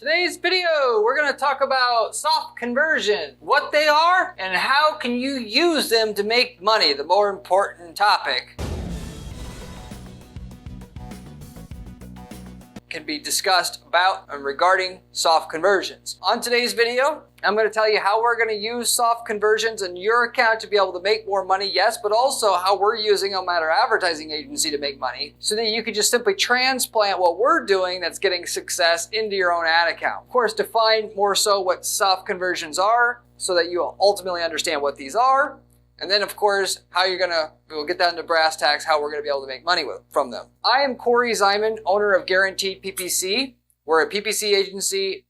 Today's video, we're going to talk about soft conversion, what they are, and how can you use them to make money, the more important topic. Can be discussed about and regarding soft conversions. On today's video, I'm going to tell you how we're going to use soft conversions in your account to be able to make more money, yes, but also how we're using them at our advertising agency to make money so that you can just simply transplant what we're doing that's getting success into your own ad account. Of course, define more so what soft conversions are so that you ultimately understand what these are. And then, of course, we'll get down to brass tacks, how we're going to be able to make money from them. I am Corey Zyman, owner of Guaranteed PPC. We're a PPC agency.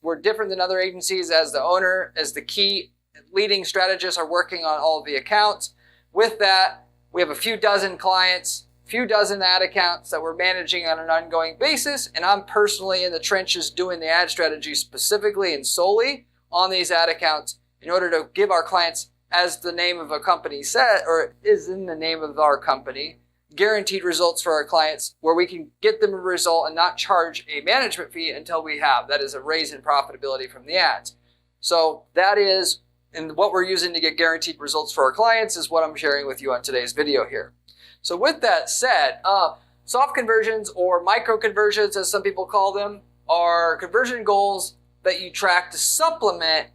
We're different than other agencies as the owner, as the key leading strategists are working on all of the accounts. With that, we have a few dozen clients, few dozen ad accounts that we're managing on an ongoing basis. And I'm personally in the trenches doing the ad strategy specifically and solely on these ad accounts in order to give our clients, as the name of a company said, or is in the name of our company, guaranteed results for our clients where we can get them a result and not charge a management fee until we have. That is a raise in profitability from the ads. So that is, and what we're using to get guaranteed results for our clients is what I'm sharing with you on today's video here. So with that said, soft conversions or micro conversions, as some people call them, are conversion goals that you track to supplement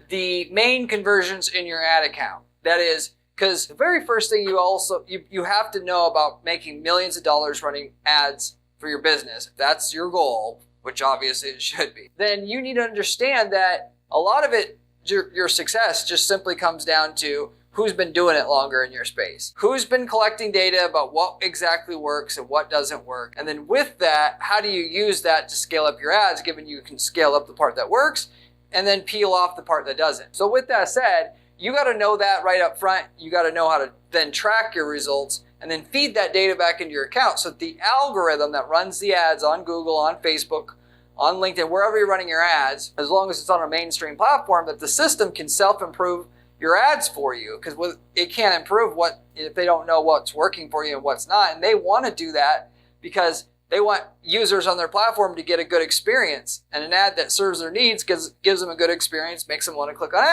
the main conversions in your ad account. That is, because the very first thing you have to know about making millions of dollars running ads for your business, if that's your goal, which obviously it should be, then you need to understand that a lot of it, your success just simply comes down to who's been doing it longer in your space. Who's been collecting data about what exactly works and what doesn't work. And then with that, how do you use that to scale up your ads, given you can scale up the part that works and then peel off the part that doesn't. So with that said, you got to know that right up front. You got to know how to then track your results and then feed that data back into your account. So the algorithm that runs the ads on Google, on Facebook, on LinkedIn, wherever you're running your ads, as long as it's on a mainstream platform, that the system can self-improve your ads for you, because it can't improve if they don't know what's working for you and what's not. And they want to do that because they want users on their platform to get a good experience, and an ad that serves their needs gives them a good experience, makes them want to click on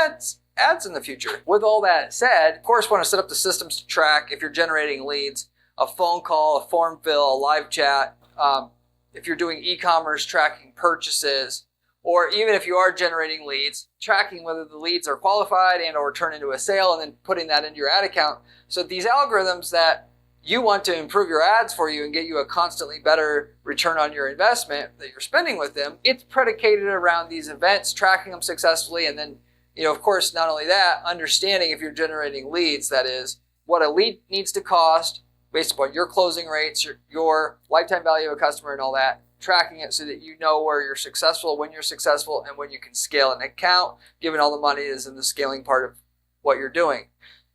ads in the future. With all that said, of course, want to set up the systems to track if you're generating leads, a phone call, a form fill, a live chat, if you're doing e-commerce, tracking purchases, or even if you are generating leads, tracking whether the leads are qualified and or turn into a sale, and then putting that into your ad account. So these algorithms that you want to improve your ads for you and get you a constantly better return on your investment that you're spending with them, it's predicated around these events, tracking them successfully, and then, of course, not only that, understanding if you're generating leads, that is, what a lead needs to cost based upon your closing rates, your lifetime value of a customer and all that, tracking it so that you know where you're successful, when you're successful, and when you can scale an account, given all the money is in the scaling part of what you're doing.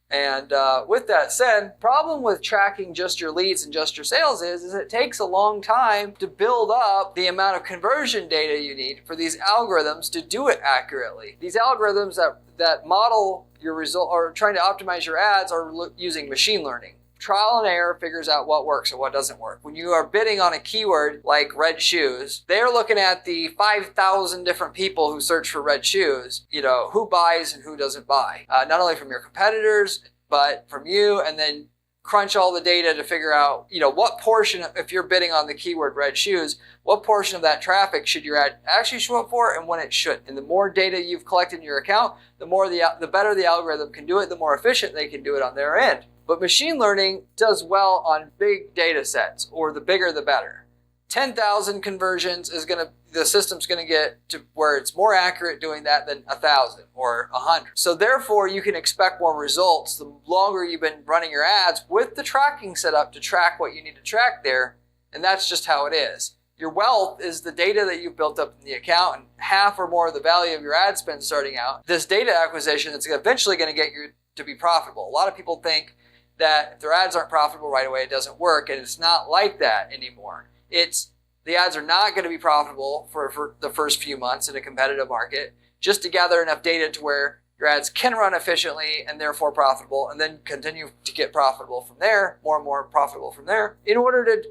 And with that said, problem with tracking just your leads and just your sales is it takes a long time to build up the amount of conversion data you need for these algorithms to do it accurately. These algorithms that model your result or trying to optimize your ads are using machine learning. Trial and error figures out what works and what doesn't work. When you are bidding on a keyword like red shoes, they're looking at the 5,000 different people who search for red shoes, who buys and who doesn't buy. Not only from your competitors, but from you, and then crunch all the data to figure out, what portion, if you're bidding on the keyword red shoes, what portion of that traffic should your ad actually show up for and when it shouldn't. And the more data you've collected in your account, the better the algorithm can do it, the more efficient they can do it on their end. But machine learning does well on big data sets, or the bigger the better. 10,000 conversions the system's going to get to where it's more accurate doing that than 1,000 or 100. So therefore, you can expect more results the longer you've been running your ads with the tracking set up to track what you need to track there. And that's just how it is. Your wealth is the data that you've built up in the account, and half or more of the value of your ad spend starting out. This data acquisition is eventually going to get you to be profitable. A lot of people think that if their ads aren't profitable right away, it doesn't work, and it's not like that anymore. The ads are not going to be profitable for the first few months in a competitive market, just to gather enough data to where your ads can run efficiently and therefore profitable, and then continue to get profitable from there, more and more profitable from there. In order to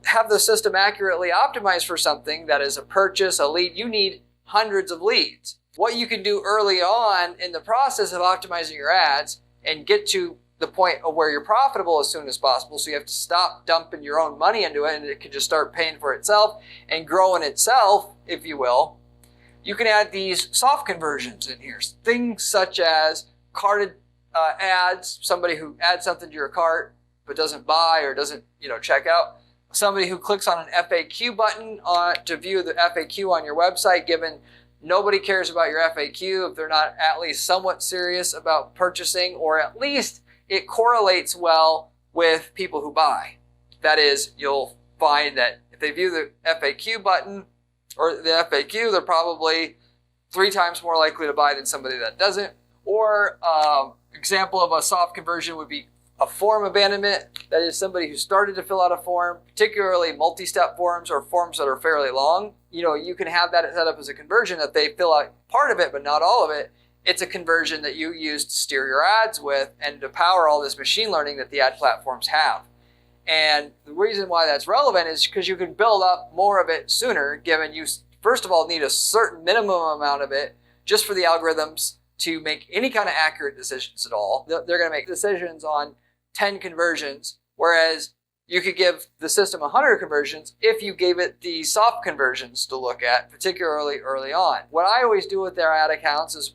have the system accurately optimized for something that is a purchase, a lead, you need hundreds of leads. What you can do early on in the process of optimizing your ads and get to the point of where you're profitable as soon as possible, so you have to stop dumping your own money into it and it can just start paying for itself and growing itself, if you will. You can add these soft conversions in here. Things such as carted ads, somebody who adds something to your cart but doesn't buy or doesn't check out. Somebody who clicks on an FAQ button to view the FAQ on your website, given nobody cares about your FAQ if they're not at least somewhat serious about purchasing, or at least it correlates well with people who buy. That is, you'll find that if they view the FAQ button or the FAQ, they're probably 3 times more likely to buy than somebody that doesn't. Or example of a soft conversion would be a form abandonment. That is somebody who started to fill out a form, particularly multi-step forms or forms that are fairly long. You can have that set up as a conversion that they fill out part of it, but not all of it. It's a conversion that you use to steer your ads with and to power all this machine learning that the ad platforms have. And the reason why that's relevant is because you can build up more of it sooner, given you, first of all, need a certain minimum amount of it just for the algorithms to make any kind of accurate decisions at all. They're going to make decisions on 10 conversions, whereas you could give the system 100 conversions if you gave it the soft conversions to look at, particularly early on. What I always do with their ad accounts is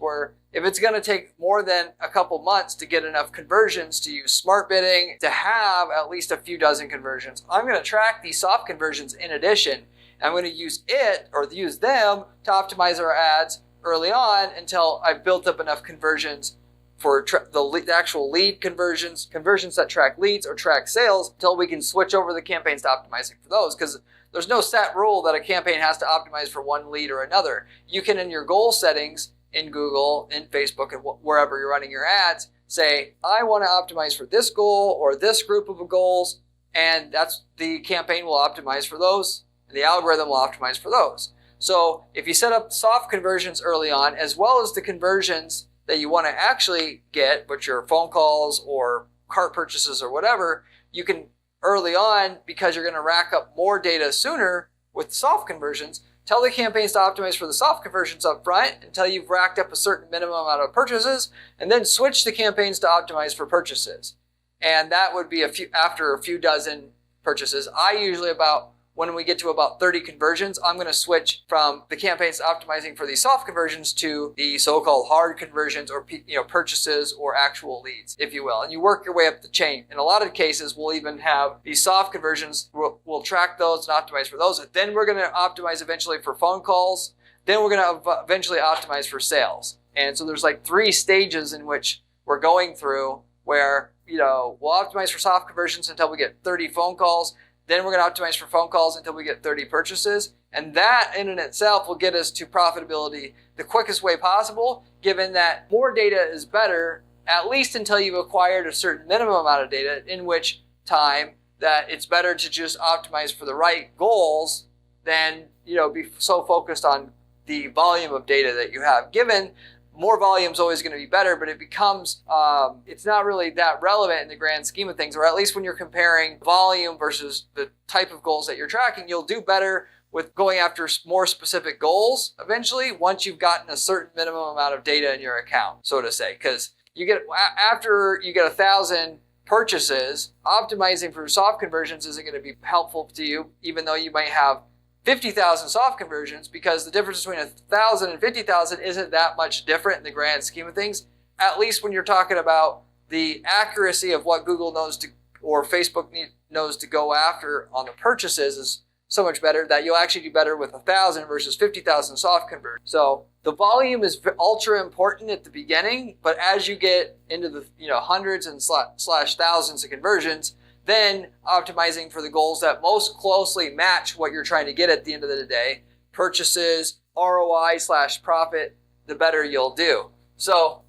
if it's going to take more than a couple months to get enough conversions to use smart bidding to have at least a few dozen conversions, I'm going to track these soft conversions in addition. I'm going to use them to optimize our ads early on until I've built up enough conversions for the actual lead conversions that track leads or track sales, until we can switch over the campaigns to optimizing for those. Because there's no set rule that a campaign has to optimize for one lead or another. You can, in your goal settings in Google, in Facebook, and wherever you're running your ads, say, I want to optimize for this goal or this group of goals, and the campaign will optimize for those, and the algorithm will optimize for those. So if you set up soft conversions early on, as well as the conversions that you want to actually get, which are phone calls or cart purchases or whatever, you can early on, because you're going to rack up more data sooner with soft conversions, tell the campaigns to optimize for the soft conversions up front until you've racked up a certain minimum amount of purchases, and then switch the campaigns to optimize for purchases. And that would be after a few dozen purchases. When we get to about 30 conversions, I'm going to switch from the campaigns optimizing for these soft conversions to the so-called hard conversions, or purchases or actual leads, if you will. And you work your way up the chain. In a lot of cases, we'll even have these soft conversions. We'll track those and optimize for those. Then we're going to optimize eventually for phone calls. Then we're going to eventually optimize for sales. And so there's like 3 stages in which we're going through, where we'll optimize for soft conversions until we get 30 phone calls. Then we're going to optimize for phone calls until we get 30 purchases. And that in and itself will get us to profitability the quickest way possible, given that more data is better, at least until you've acquired a certain minimum amount of data, in which time that it's better to just optimize for the right goals than be so focused on the volume of data that you have. Given more volume is always going to be better, but it becomes, it's not really that relevant in the grand scheme of things, or at least when you're comparing volume versus the type of goals that you're tracking. You'll do better with going after more specific goals eventually, once you've gotten a certain minimum amount of data in your account, so to say. Because after you get 1,000 purchases, optimizing for soft conversions isn't going to be helpful to you, even though you might have 50,000 soft conversions, because the difference between 1,000 and 50,000 isn't that much different in the grand scheme of things. At least when you're talking about the accuracy of what Google knows or Facebook knows to go after on the purchases is so much better that you'll actually do better with 1,000 versus 50,000 soft conversions. So the volume is ultra important at the beginning, but as you get into the hundreds and slash thousands of conversions, then optimizing for the goals that most closely match what you're trying to get at the end of the day, purchases, ROI/profit, the better you'll do. So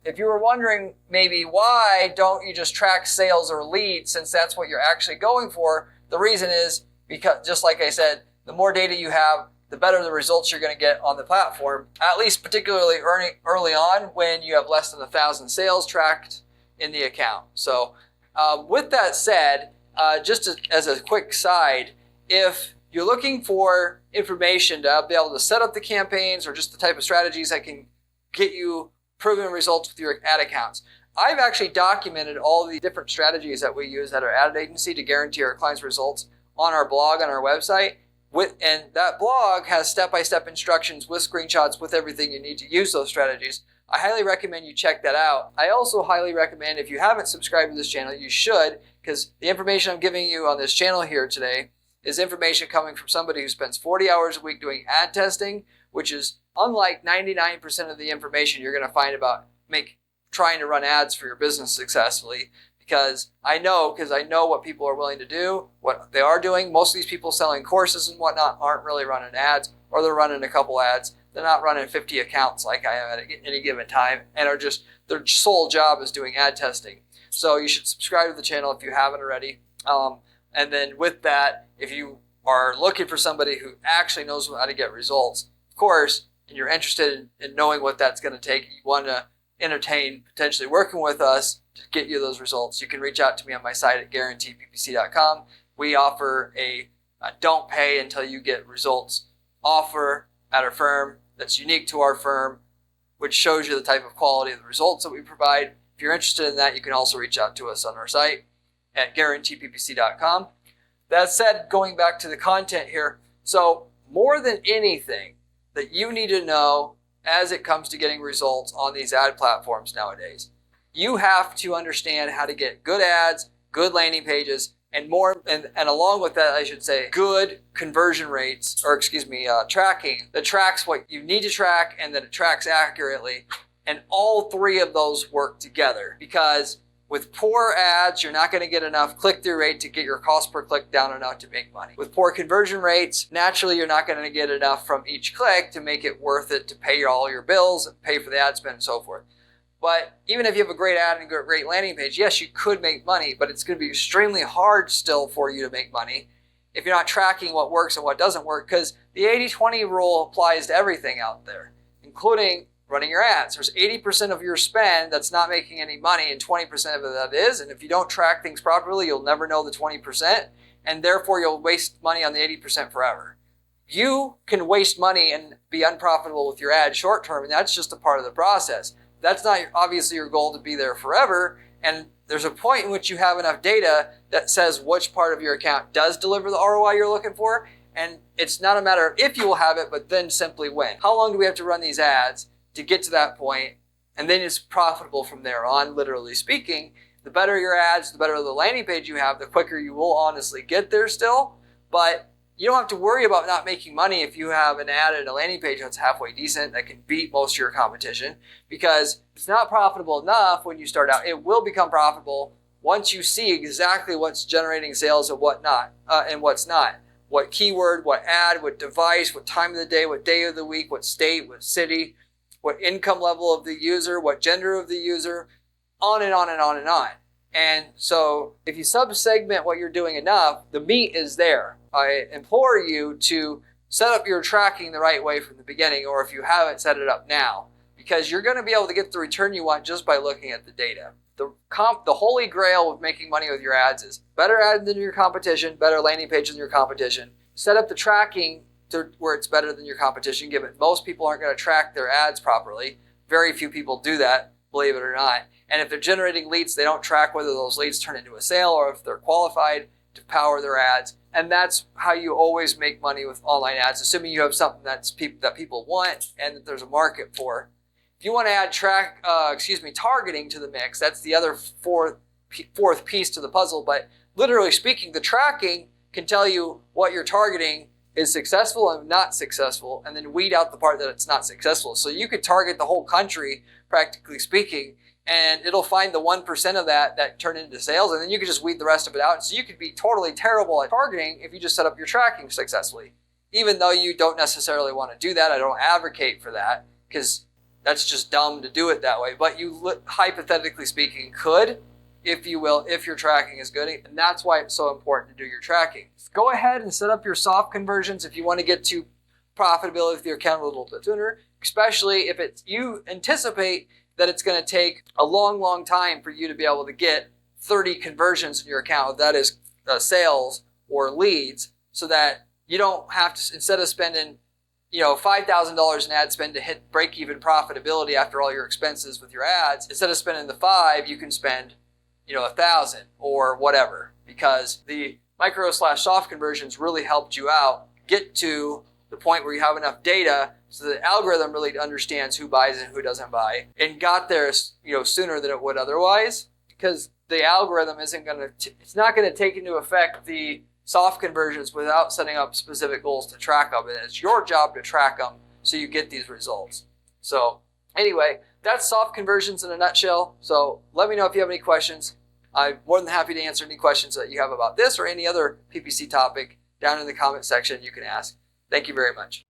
if you were wondering maybe why don't you just track sales or leads, since that's what you're actually going for, the reason is because, just like I said, the more data you have, the better the results you're going to get on the platform, at least particularly early on when you have less than 1,000 sales tracked in the account. So with that said, just as a quick side, if you're looking for information to be able to set up the campaigns or just the type of strategies that can get you proven results with your ad accounts, I've actually documented all the different strategies that we use at our ad agency to guarantee our clients' results on our blog, on our website. And that blog has step-by-step instructions with screenshots with everything you need to use those strategies. I highly recommend you check that out. I also highly recommend, if you haven't subscribed to this channel, you should, because the information I'm giving you on this channel here today is information coming from somebody who spends 40 hours a week doing ad testing, which is unlike 99% of the information you're going to find about trying to run ads for your business successfully. Because I know what people are willing to do, what they are doing. Most of these people selling courses and whatnot aren't really running ads, or they're running a couple ads. They're not running 50 accounts like I am at any given time, and are just, their sole job is doing ad testing. So you should subscribe to the channel if you haven't already. And then with that, if you are looking for somebody who actually knows how to get results, of course, and you're interested in knowing what that's going to take, you want to entertain potentially working with us to get you those results, you can reach out to me on my site at guaranteeppc.com. We offer a don't pay until you get results offer at our firm that's unique to our firm, which shows you the type of quality of the results that we provide. If you're interested in that, you can also reach out to us on our site at guaranteeppc.com. That said, going back to the content here, so more than anything that you need to know as it comes to getting results on these ad platforms nowadays, you have to understand how to get good ads, good landing pages, and along with that, I should say, good conversion rates, or tracking that tracks what you need to track and that it tracks accurately. And all three of those work together, because with poor ads, you're not going to get enough click-through rate to get your cost per click down enough to make money. With poor conversion rates, naturally, you're not going to get enough from each click to make it worth it to pay all your bills, and pay for the ad spend, and so forth. But even if you have a great ad and a great landing page, yes, you could make money, but it's going to be extremely hard still for you to make money if you're not tracking what works and what doesn't work, because the 80-20 rule applies to everything out there, including running your ads. There's 80% of your spend that's not making any money, and 20% of it that is. And if you don't track things properly, you'll never know the 20%, and therefore you'll waste money on the 80% forever. You can waste money and be unprofitable with your ad short term, and that's just a part of the process. That's not obviously your goal to be there forever, and there's a point in which you have enough data that says which part of your account does deliver the ROI you're looking for, and it's not a matter of if you will have it, but then simply when. How long do we have to run these ads to get to that point? And then it's profitable from there on, literally speaking. The better your ads, the better the landing page you have, the quicker you will honestly get there still. But you don't have to worry about not making money if you have an ad and a landing page that's halfway decent that can beat most of your competition, because it's not profitable enough when you start out. It will become profitable once you see exactly what's generating sales and what not, and what's not. What keyword, what ad, what device, what time of the day, what day of the week, what state, what city, what income level of the user, what gender of the user, on and on and on and on. And so if you sub-segment what you're doing enough, the meat is there. I implore you to set up your tracking the right way from the beginning, or if you haven't, set it up now, because you're going to be able to get the return you want just by looking at the data. The holy grail of making money with your ads is better ad than your competition, better landing page than your competition. Set up the tracking to where it's better than your competition, given most people aren't going to track their ads properly. Very few people do that, believe it or not. And if they're generating leads, they don't track whether those leads turn into a sale or if they're qualified to power their ads. And that's how you always make money with online ads, assuming you have something that people want and that there's a market for. If you want to add targeting to the mix, that's the other fourth piece to the puzzle. But literally speaking, the tracking can tell you what you're targeting is successful and not successful, and then weed out the part that it's not successful. So you could target the whole country, practically speaking, and it'll find the 1% of that turn into sales, and then you can just weed the rest of it out. So you could be totally terrible at targeting if you just set up your tracking successfully. Even though you don't necessarily want to do that, I don't advocate for that, because that's just dumb to do it that way. But you, hypothetically speaking, could, if you will, if your tracking is good. And that's why it's so important to do your tracking. Go ahead and set up your soft conversions if you want to get to profitability with your account a little bit sooner, especially if you anticipate that it's going to take a long time for you to be able to get 30 conversions in your account, that is sales or leads, so that you don't have to, instead of spending $5,000 in ad spend to hit break-even profitability after all your expenses with your ads, instead of spending the $5,000, you can spend $1,000 or whatever, because the micro/soft conversions really helped you out get to the point where you have enough data so the algorithm really understands who buys and who doesn't buy, and got there sooner than it would otherwise, because the algorithm it's not going to take into effect the soft conversions without setting up specific goals to track them, and it's your job to track them so you get these results. So anyway, that's soft conversions in a nutshell. So let me know if you have any questions. I'm more than happy to answer any questions that you have about this or any other PPC topic down in the comment section you can ask. Thank you very much.